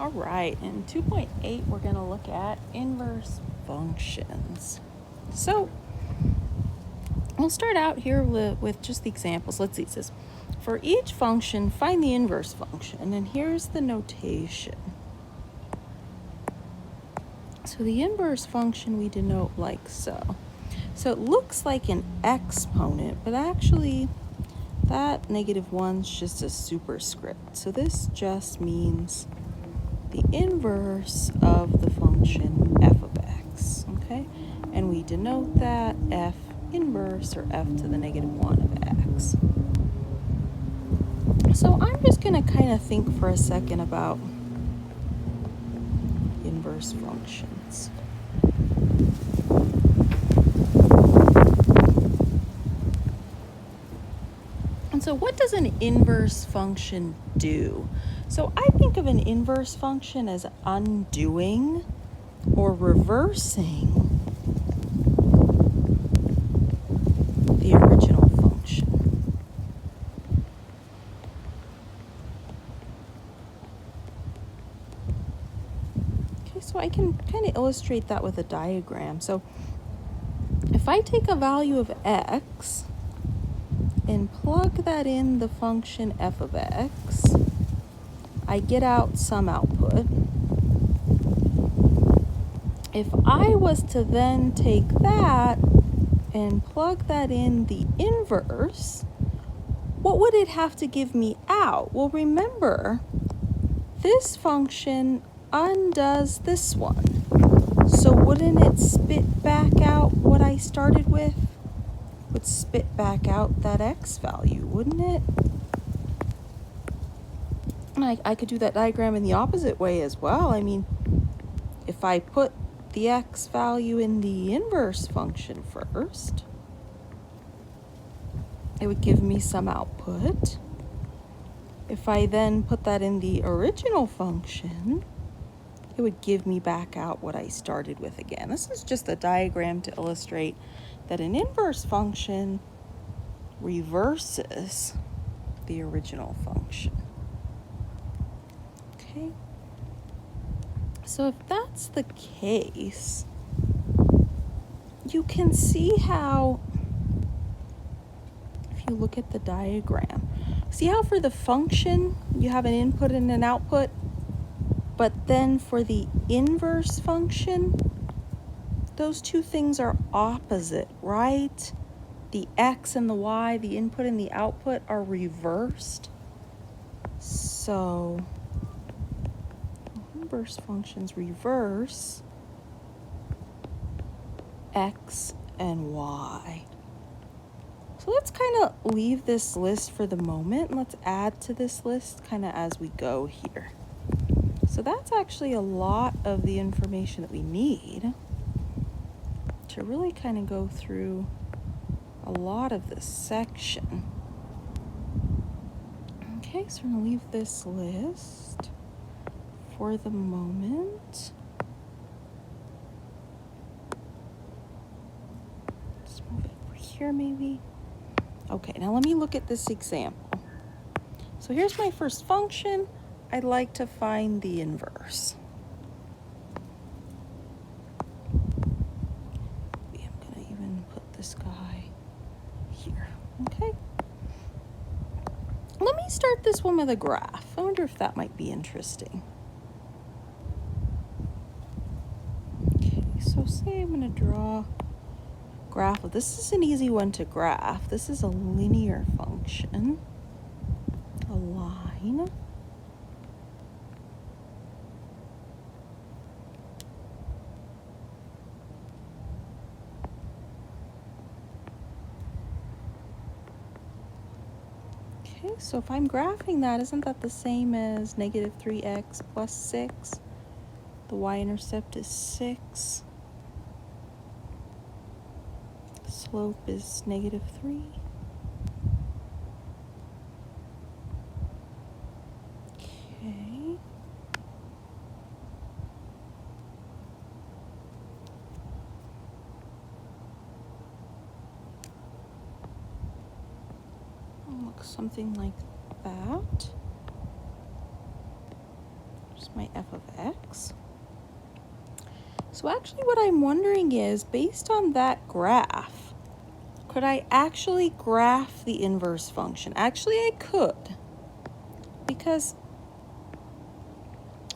All right, in 2.8, we're going to look at inverse functions. So we'll start out here with just the examples. Let's see, it says, for each function, find the inverse function. And here's the notation. So the inverse function we denote like so. So it looks like an exponent, but actually that -1's just a superscript. So this just means the inverse of the function f of x, okay? And we denote that f inverse, or f to the -1 of x. So I'm just going to kind of think for a second about inverse functions. And so what does an inverse function do? So I think of an inverse function as undoing or reversing the original function. Okay, so I can kind of illustrate that with a diagram. So if I take a value of x and plug that in the function f of x, I get out some output. If I was to then take that and plug that in the inverse, what would it have to give me out? Well, remember, this function undoes this one. So wouldn't it spit back out what I started with? It would spit back out that x value, wouldn't it? And I could do that diagram in the opposite way as well. I mean, if I put the x value in the inverse function first, it would give me some output. If I then put that in the original function, it would give me back out what I started with again. This is just a diagram to illustrate that an inverse function reverses the original function. Okay? So if that's the case, you can see how, if you look at the diagram, see how for the function you have an input and an output, but then for the inverse function, those two things are opposite, right? The x and the y, the input and the output, are reversed. So inverse functions reverse x and y. So let's kind of leave this list for the moment. Let's add to this list kind of as we go here. So that's actually a lot of the information that we need to really kind of go through a lot of this section. Okay, so I'm going to leave this list for the moment. Let's move it over here maybe. Okay, now let me look at this example. So here's my first function. I'd like to find the inverse. Maybe I'm going to even put this guy here. Okay. Let me start this one with a graph. I wonder if that might be interesting. Okay, so say I'm going to draw a graph. This is an easy one to graph. This is a linear function, a line. Okay, so if I'm graphing that, isn't that the same as -3x plus 6? The y-intercept is 6. Slope is -3. Okay. Looks something like that. Just There's my f of x. So actually what I'm wondering is, based on that graph, could I actually graph the inverse function? Actually, I could. Because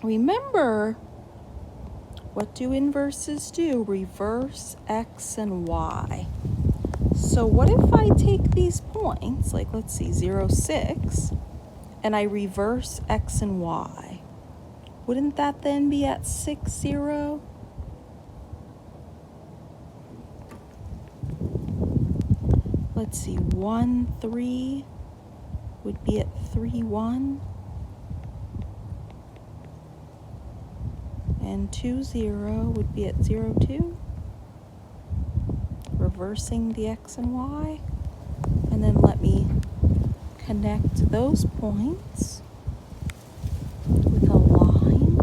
remember, what do inverses do? Reverse x and y. So what if I take these points, like let's see, 0, 6, and I reverse x and y? Wouldn't that then be at 6, 0? Let's see, 1, 3 would be at 3, 1. And 2, 0 would be at 0, 2. Reversing the x and y. And then let me connect those points with a line.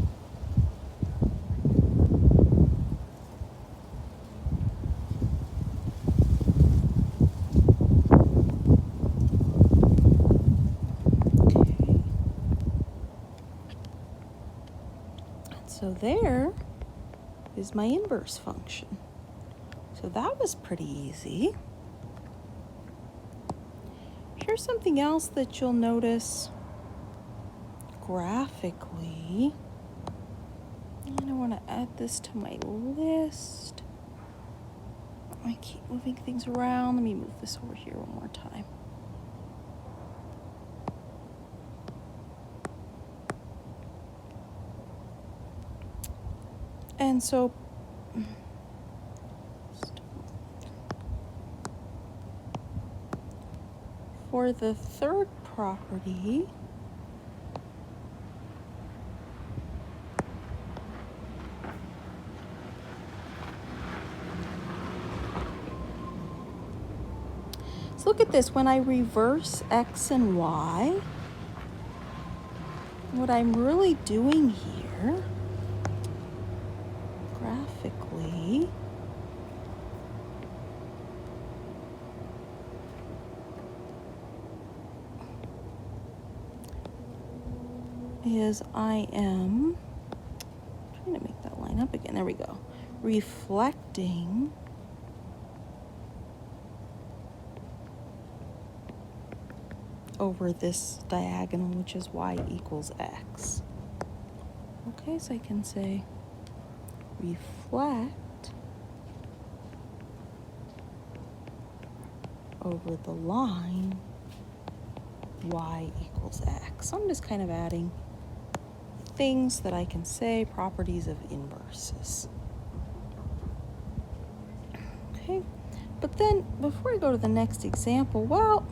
Okay. So there is my inverse function. So that was pretty easy. Here's something else that you'll notice graphically. And I want to add this to my list. I keep moving things around. Let me move this over here one more time. And so for the third property, so look at this. When I reverse x and y, what I'm really doing here, graphically, is I am trying to make that line up again. There we go. Reflecting over this diagonal, which is y equals x. Okay, so I can say reflect over the line y equals x. So I'm just kind of adding things that I can say, properties of inverses. Okay, but then before I go to the next example, well,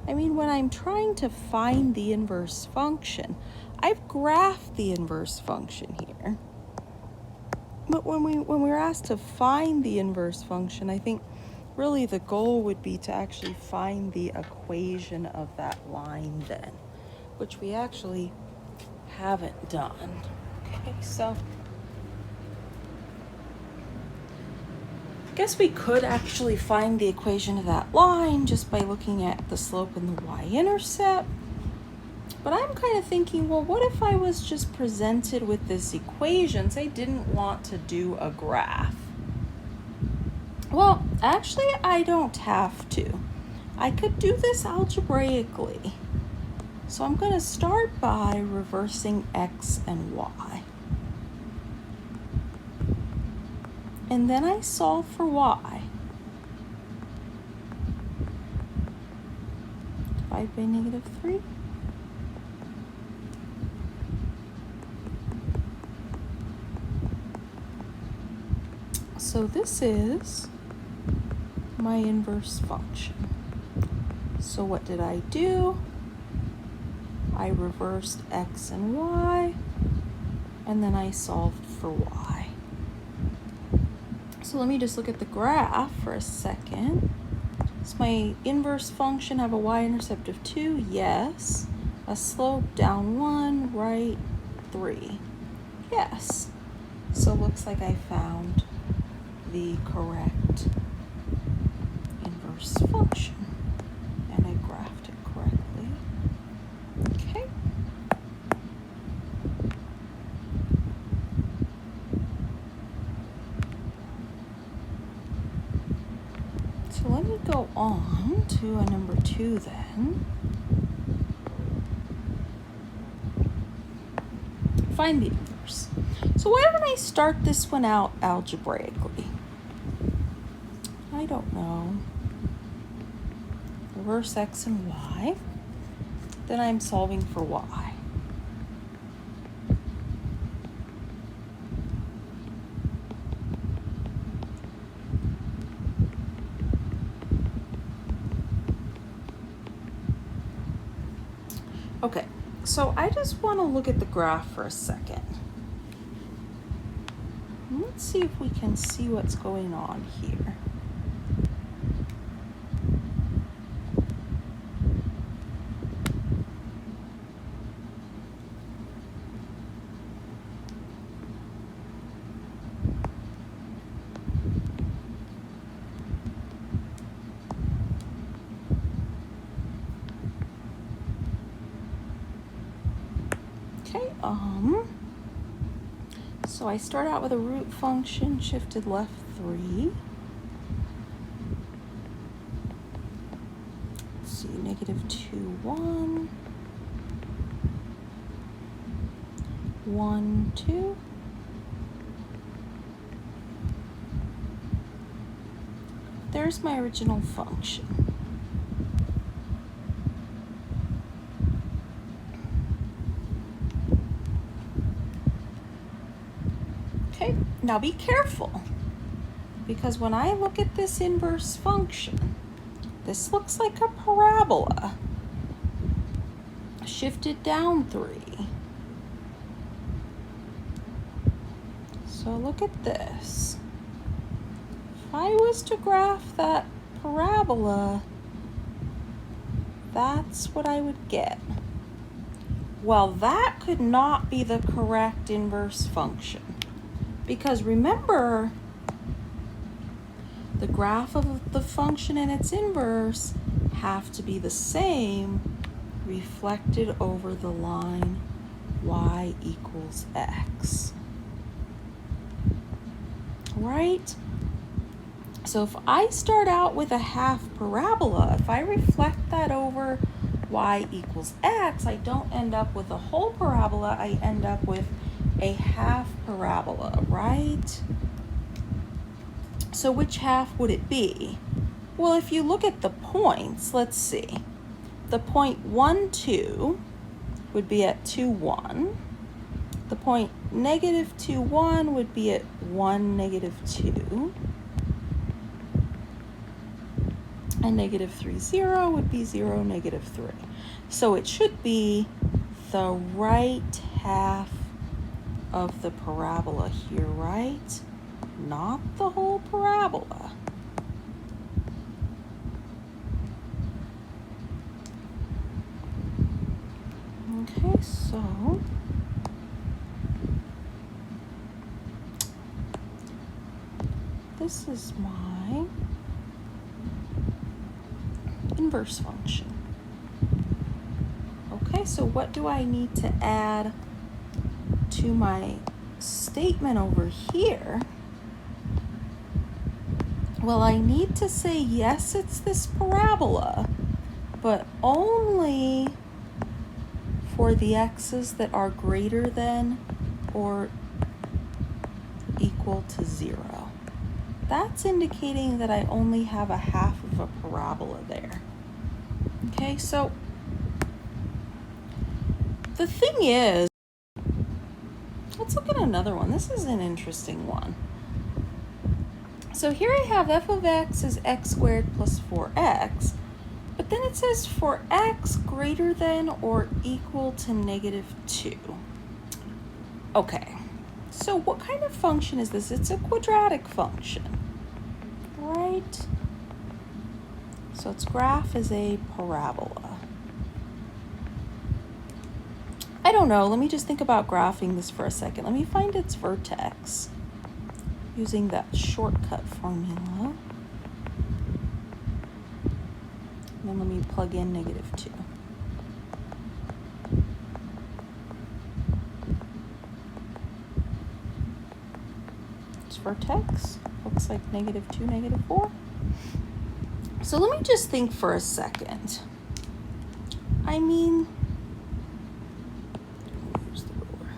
I mean, when I'm trying to find the inverse function, I've graphed the inverse function here. But when we're asked to find the inverse function, I think really the goal would be to actually find the equation of that line then, which we actually haven't done. Okay, so I guess we could actually find the equation of that line just by looking at the slope and the y-intercept. But I'm kind of thinking, well, what if I was just presented with this equation? Say I didn't want to do a graph. Well, actually, I don't have to. I could do this algebraically. So I'm going to start by reversing x and y. And then I solve for y. Divide by -3. So this is my inverse function. So what did I do? I reversed x and y, and then I solved for y. So let me just look at the graph for a second. Does my inverse function have a y-intercept of 2? Yes. A slope down 1, right 3. Yes. So it looks like I found the correct inverse function, and I graphed it correctly. Okay. go on to a number 2 then. Find the inverse. So why don't I start this one out algebraically? I don't know. Reverse x and y. Then I'm solving for y. Okay, so I just want to look at the graph for a second. Let's see if we can see what's going on here. Okay, so I start out with a root function, shifted left 3. Let's see, negative 2, 1. 1, 2. There's my original function. Okay, now be careful, because when I look at this inverse function, this looks like a parabola shifted down 3. So look at this. If I was to graph that parabola, that's what I would get. Well, that could not be the correct inverse function. Because remember, the graph of the function and its inverse have to be the same, reflected over the line y equals x. Right? So if I start out with a half parabola, if I reflect that over y equals x, I don't end up with a whole parabola, I end up with a half parabola, right? So which half would it be? Well, if you look at the points, let's see. The point 1, 2 would be at 2, 1. The point negative 2, 1 would be at 1, negative 2. And negative 3, 0 would be 0, negative 3. So it should be the right half of the parabola here, right? Not the whole parabola. Okay, so this is my inverse function. Okay, so what do I need to add to my statement over here? Well, I need to say, yes, it's this parabola, but only for the x's that are greater than or equal to 0. That's indicating that I only have a half of a parabola there. Okay, so the thing is, let's look at another one. This is an interesting one. So here I have f of x is x squared plus 4x, but then it says for x greater than or equal to negative 2. Okay, so what kind of function is this? It's a quadratic function, right? So its graph is a parabola. I don't know, let me just think about graphing this for a second. Let me find its vertex using that shortcut formula. And then let me plug in negative 2. Its vertex looks like negative 2, negative 4. So let me just think for a second. I mean, where's the ruler?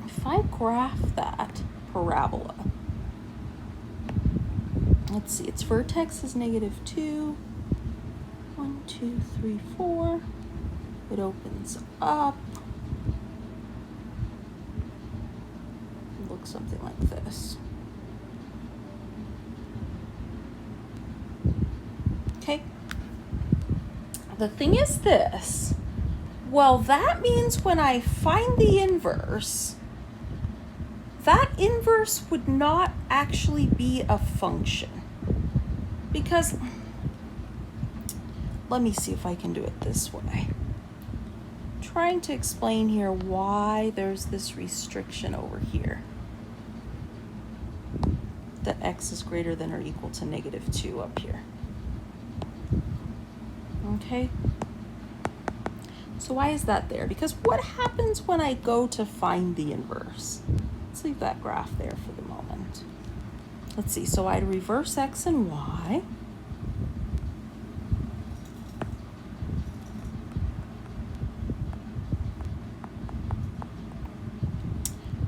If I graph that parabola, let's see, its vertex is -2. 1, 2, 3, 4. It opens up. It looks something like this. Okay. The thing is this. Well, that means when I find the inverse, that inverse would not actually be a function. Because, let me see if I can do it this way. I'm trying to explain here why there's this restriction over here. That x is greater than or equal to -2 up here. Okay? So why is that there? Because what happens when I go to find the inverse? Let's leave that graph there for the moment. Let's see, so I'd reverse x and y.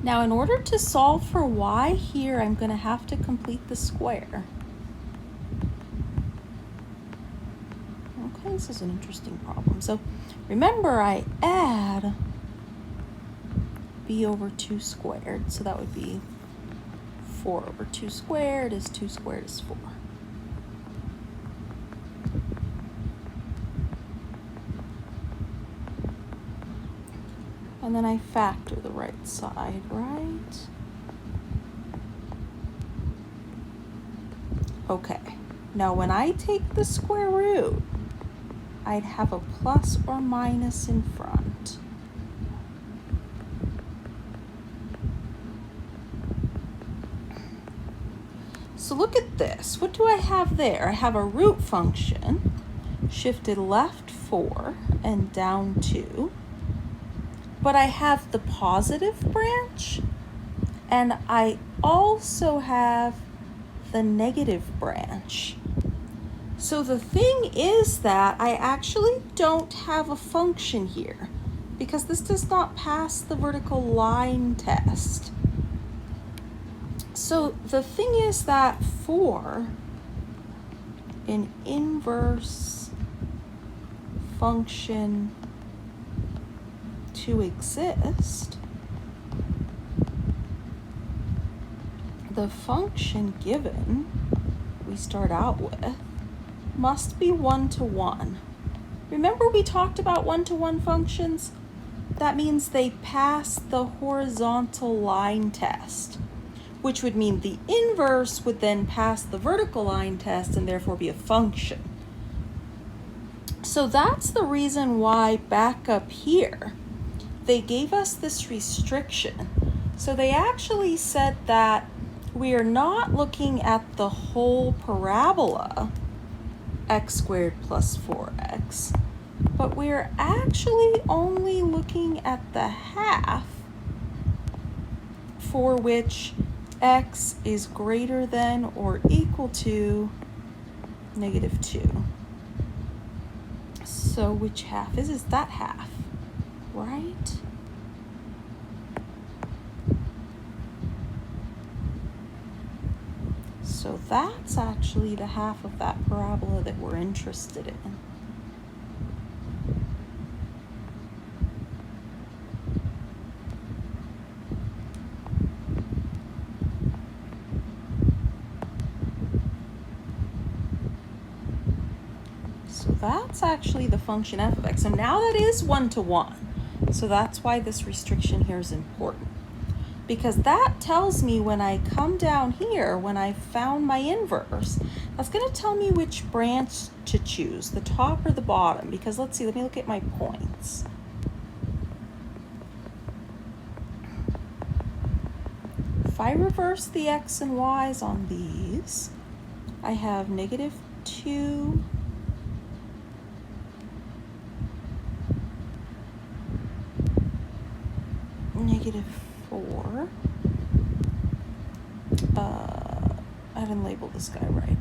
Now, in order to solve for y here, I'm going to have to complete the square. Okay, this is an interesting problem. So remember, I add b over 2 squared, so that would be 4 over 2 squared is 2 squared is 4. And then I factor the right side, right? Okay, now when I take the square root, I'd have a plus or minus in front. So look at this. What do I have there? I have a root function, shifted left 4 and down 2. But I have the positive branch, and I also have the negative branch. So the thing is that I actually don't have a function here because this does not pass the vertical line test. So the thing is that for an inverse function to exist, the function given we start out with must be 1-to-1. Remember we talked about 1-to-1 functions? That means they pass the horizontal line test, which would mean the inverse would then pass the vertical line test and therefore be a function. So that's the reason why back up here they gave us this restriction. So they actually said that we are not looking at the whole parabola, x squared plus 4x, but we're actually only looking at the half for which x is greater than or equal to -2. So which half is that half, right? So that's actually the half of that parabola that we're interested in. So that's actually the function f of x. So now that is 1-to-1. So that's why this restriction here is important. Because that tells me when I come down here, when I found my inverse, that's going to tell me which branch to choose, the top or the bottom. Because let's see, let me look at my points. If I reverse the x and y's on these, I have -2, -4. I didn't label this guy right.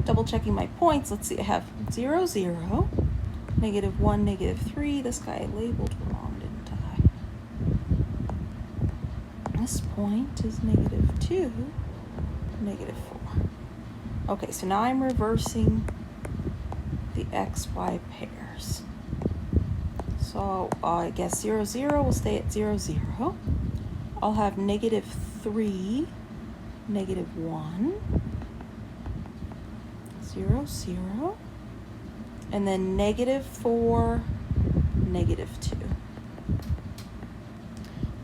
Double checking my points. Let's see, I have 0, 0, -1, -3. This guy I labeled wrong, didn't I? This point is -2, -4. Okay, so now I'm reversing the XY pairs. So I guess 0, 0 will stay at 0, 0. I'll have -3, -1, 0, 0, and then -4, -2.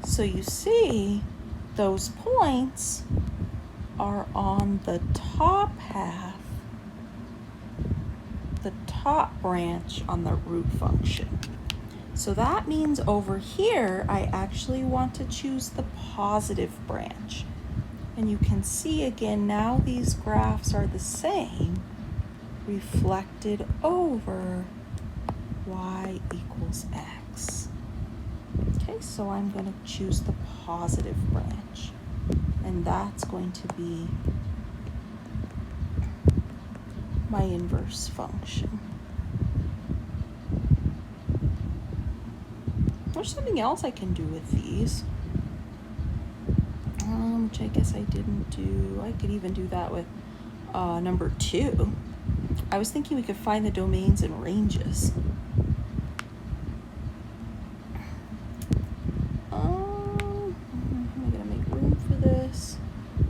So you see those points are on the top half, the top branch on the root function. So that means over here, I actually want to choose the positive branch. And you can see again, now these graphs are the same, reflected over y equals x. Okay, so I'm going to choose the positive branch. And that's going to be my inverse function. There's something else I can do with these, which I guess I didn't do. I could even do that with number 2. I was thinking we could find the domains and ranges. I'm gonna make room for this.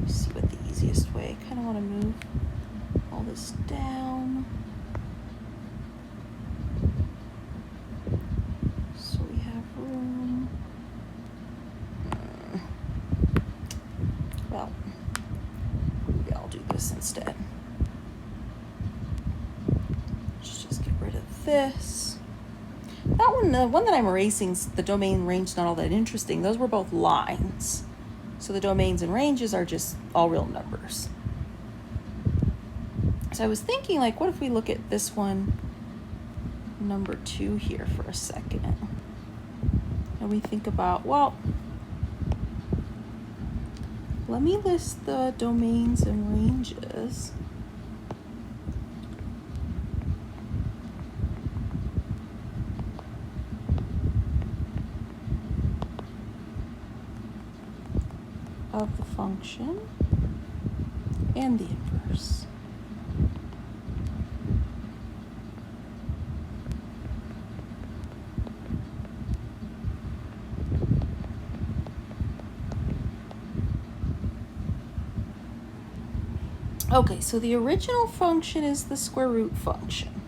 Let's see what the easiest way. I kind of want to move all this down. So we have room. Well, maybe I'll do this instead. Let's just get rid of this. That one, the one that I'm erasing, the domain range, not all that interesting. Those were both lines. So the domains and ranges are just all real numbers. So I was thinking, like, what if we look at this one, number 2 here for a second. And we think about, well, let me list the domains and ranges. Of the function and the inverse. Okay, so the original function is the square root function.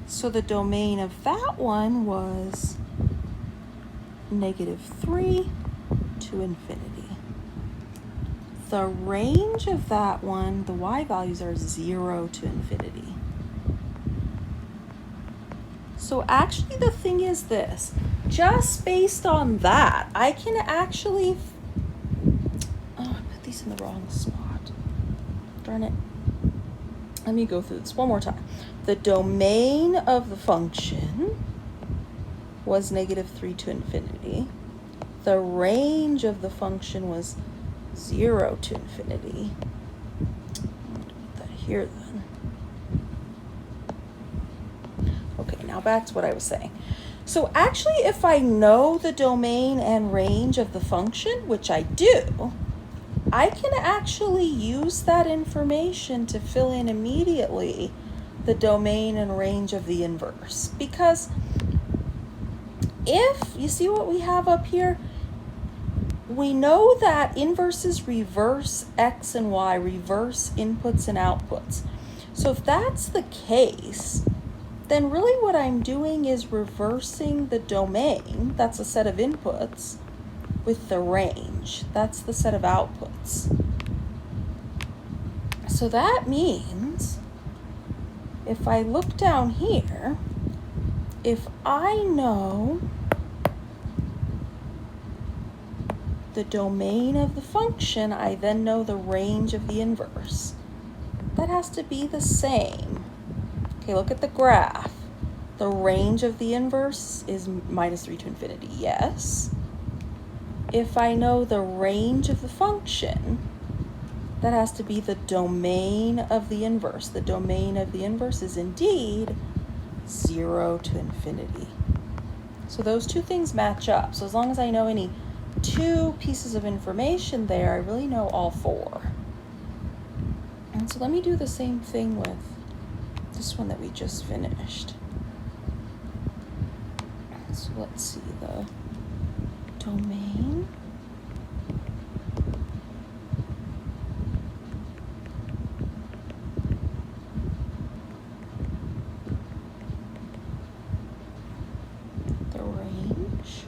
So the domain of that one was -3 to infinity. The range of that one, the y values are 0 to infinity. So actually the thing is this, just based on that, I can actually, I put these in the wrong spot. Darn it. Let me go through this one more time. The domain of the function was -3 to infinity. The range of the function was 0 to infinity. I'm going to put that here then. Okay, now back to what I was saying. So actually, if I know the domain and range of the function, which I do, I can actually use that information to fill in immediately the domain and range of the inverse. Because if, you see what we have up here? We know that inverses reverse x and y, reverse inputs and outputs. So if that's the case, then really what I'm doing is reversing the domain, that's a set of inputs, with the range, that's the set of outputs. So that means if I look down here, if I know the domain of the function, I then know the range of the inverse. that has to be the same. Okay, look at the graph. The range of the inverse is minus 3 to infinity, yes. If I know the range of the function, that has to be the domain of the inverse. The domain of the inverse is indeed 0 to infinity. So those two things match up. So as long as I know any two pieces of information there, I really know all four. And so let me do the same thing with this one that we just finished. So let's see, the domain. The range.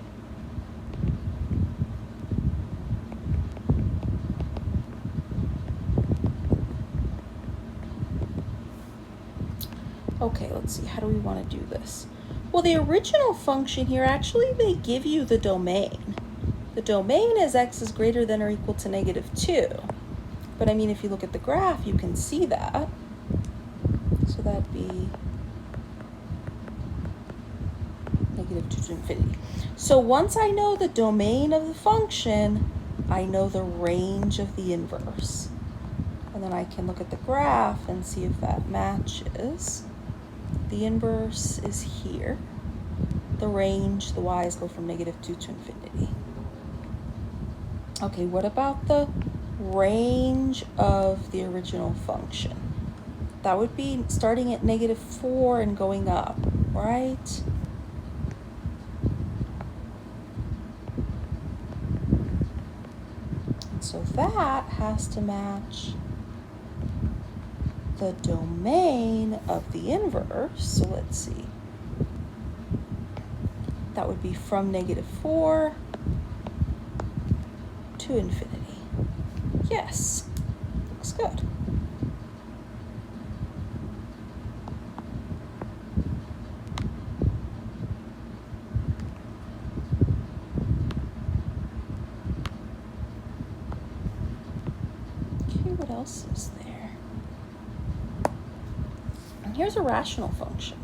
Okay, let's see, how do we want to do this? Well, the original function here, actually they give you the domain. The domain is x is greater than or equal to -2. But I mean, if you look at the graph, you can see that. So that'd be -2 to infinity. So once I know the domain of the function, I know the range of the inverse. And then I can look at the graph and see if that matches. The inverse is here. The range, the y's go from -2 to infinity. Okay, what about the range of the original function? That would be starting at -4 and going up, right? And so that has to match the domain of the inverse. So let's see. That would be from -4 to infinity. Yes, looks good. Okay, what else is there? And here's a rational function.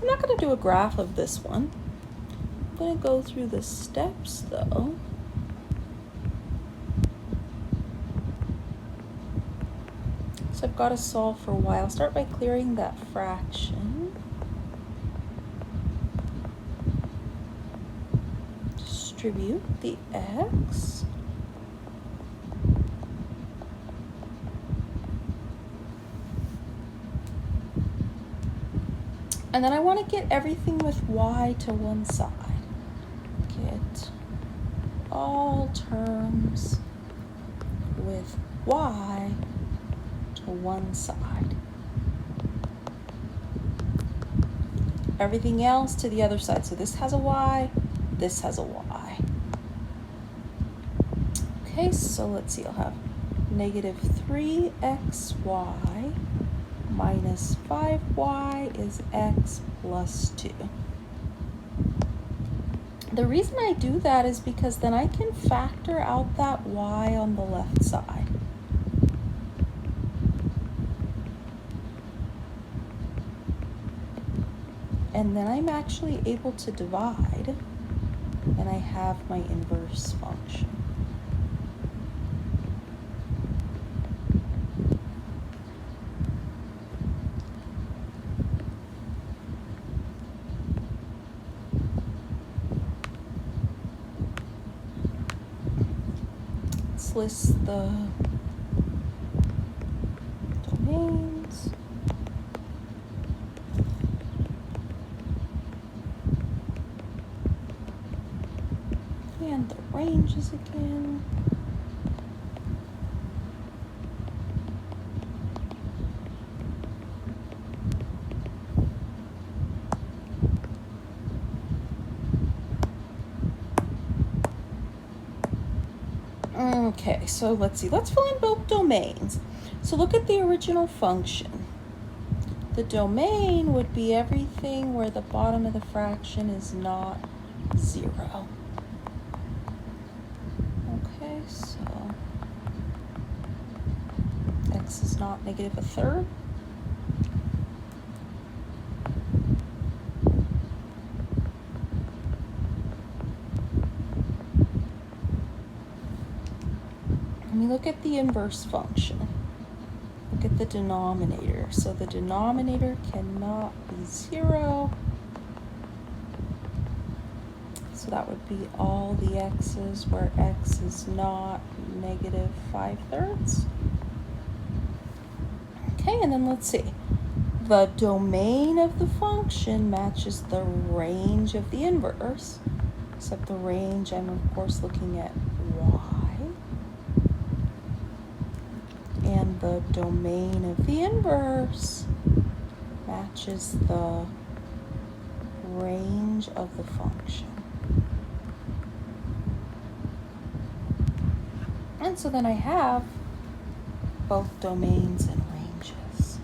I'm not going to do a graph of this one. I'm going to go through the steps though. So I've got to solve for y. I'll start by clearing that fraction. Distribute the x. And then I want to get everything with y to one side. Get all terms with y to one side. Everything else to the other side. So this has a y, this has a y. Okay, so let's see, I'll have -3xy minus 5y is x plus 2. The reason I do that is because then I can factor out that y on the left side. And then I'm actually able to divide, and I have my inverse function. Let's list the domains. And the ranges again. Okay, so let's see. Let's fill in both domains. So look at the original function. The domain would be everything where the bottom of the fraction is not 0. Okay, so x is not negative a third. Let me look at the inverse function. Look at the denominator. So the denominator cannot be 0. So that would be all the x's where x is not negative 5/3. Okay, and then let's see. The domain of the function matches the range of the inverse, except the range, I'm of course looking at y. And the domain of the inverse matches the range of the function. And so then I have both domains and ranges.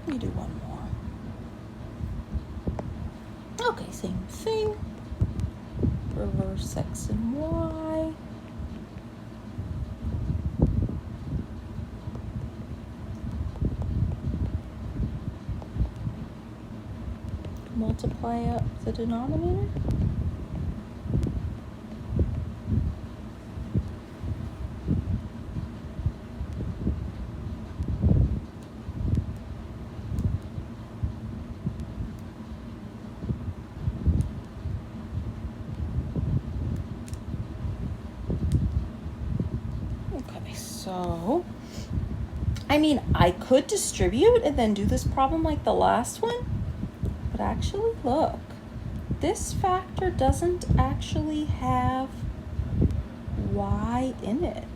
Let me do one more. Okay, same thing. Reverse x and y. Multiply up the denominator. Okay, so, I mean, I could distribute and then do this problem like the last one. But actually, look, this factor doesn't actually have y in it.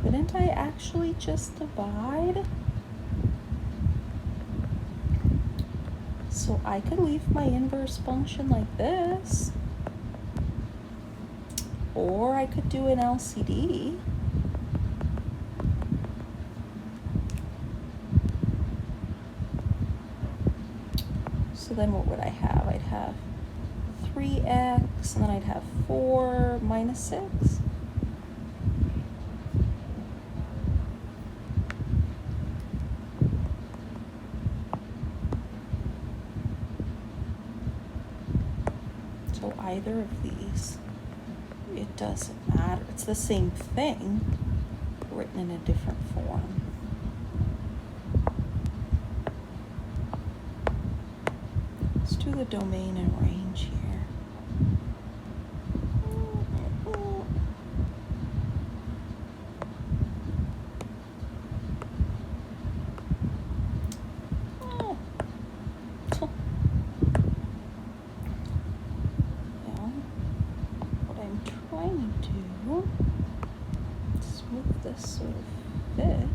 Couldn't I actually just divide? So I could leave my inverse function like this. Or I could do an LCD. So then what would I have? I'd have 3x, and then I'd have 4 minus 6. So either of these, it doesn't matter. It's the same thing, written in a different form. Let's do the domain and range here. Well, what I'm trying to do is make this sort of fit.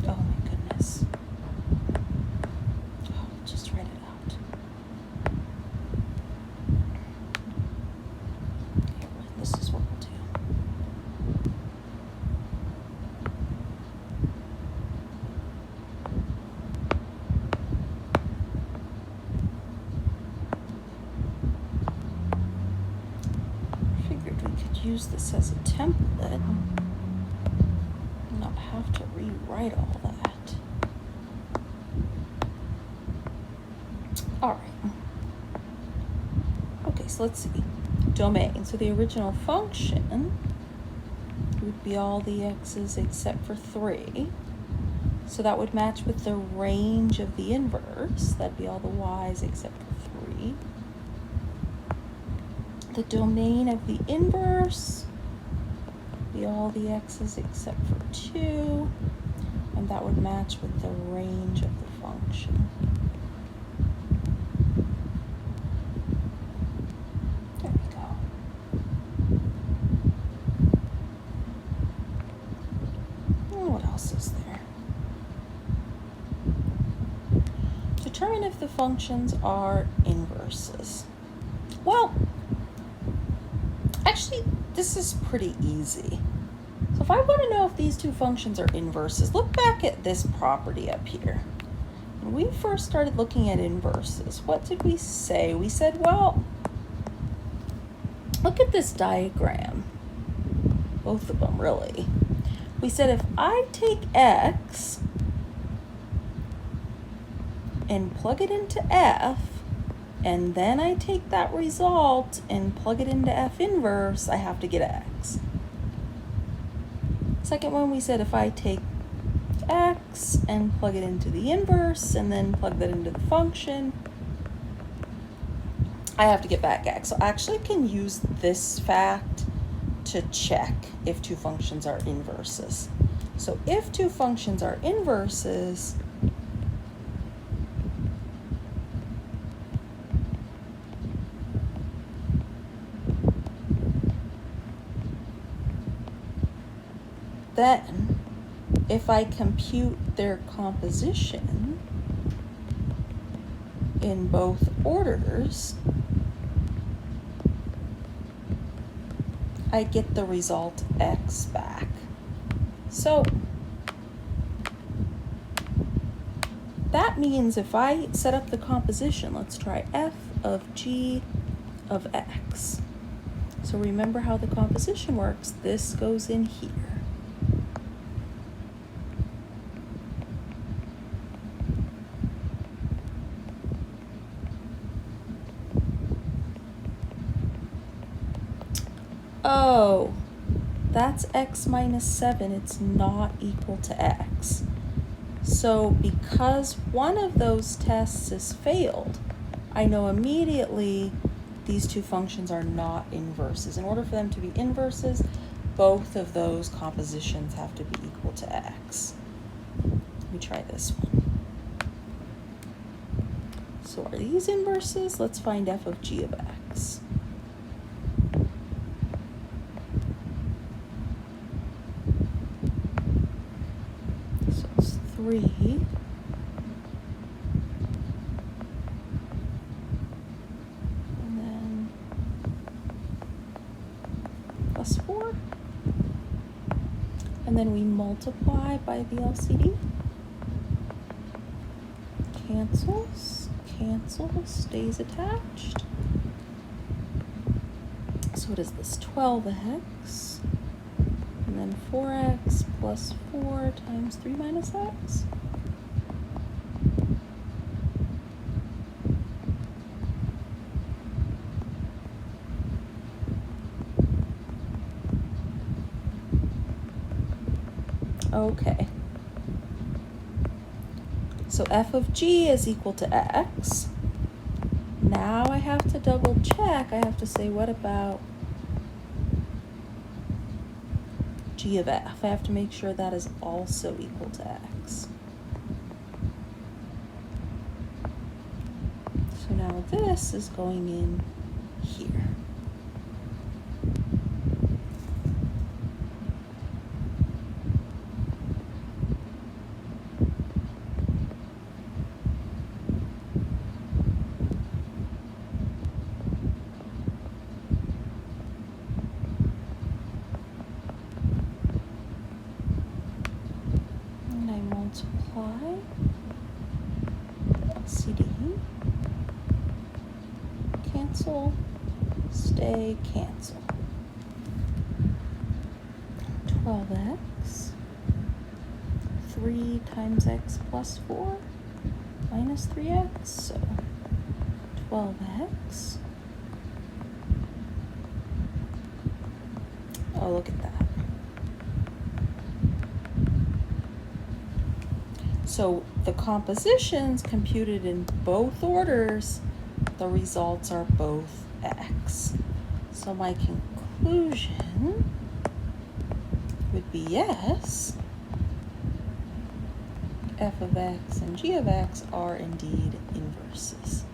Oh my goodness. Oh, just write it out. Here, this is what we'll do. Figured we could use this as a template and not have to rewrite all that. All right. Okay, so let's see. Domain. So the original function would be all the x's except for 3. So that would match with the range of the inverse. That'd be all the y's except for 3. The domain of the inverse would be all the x's except for 2. And that would match with the range of the function. There we go. And what else is there? Determine if the functions are inverses. Well, actually, this is pretty easy. So if I want to know if these two functions are inverses, look back at this property up here. When we first started looking at inverses, what did we say? We said, well, look at this diagram. Both of them, really. We said if I take x and plug it into f, and then I take that result and plug it into f inverse, I have to get x. Second one, we said if I take x and plug it into the inverse and then plug that into the function, I have to get back x. So I actually can use this fact to check if two functions are inverses. So if two functions are inverses, then if I compute their composition in both orders, I get the result x back. So that means if I set up the composition, let's try f of g of x. So remember how the composition works. This goes in here. Oh, that's x minus 7. It's not equal to x. So because one of those tests is failed, I know immediately these two functions are not inverses. In order for them to be inverses, both of those compositions have to be equal to x. Let me try this one. So are these inverses? Let's find f of g of x. So it's 3. And then plus 4. And then we multiply by the LCD. Cancels, stays attached. So what is this? 12x, and then 4x plus 4 times 3 minus x. Okay. So f of g is equal to x. Now I have to double check. I have to say, what about g of f? I have to make sure that is also equal to x. So now this is going in here. Multiply CD, cancel, stay, cancel. 12x, 3 times x plus 4 minus 3x, so 12x. Oh, look at that. So the compositions computed in both orders, the results are both x. So my conclusion would be yes, f of x and g of x are indeed inverses.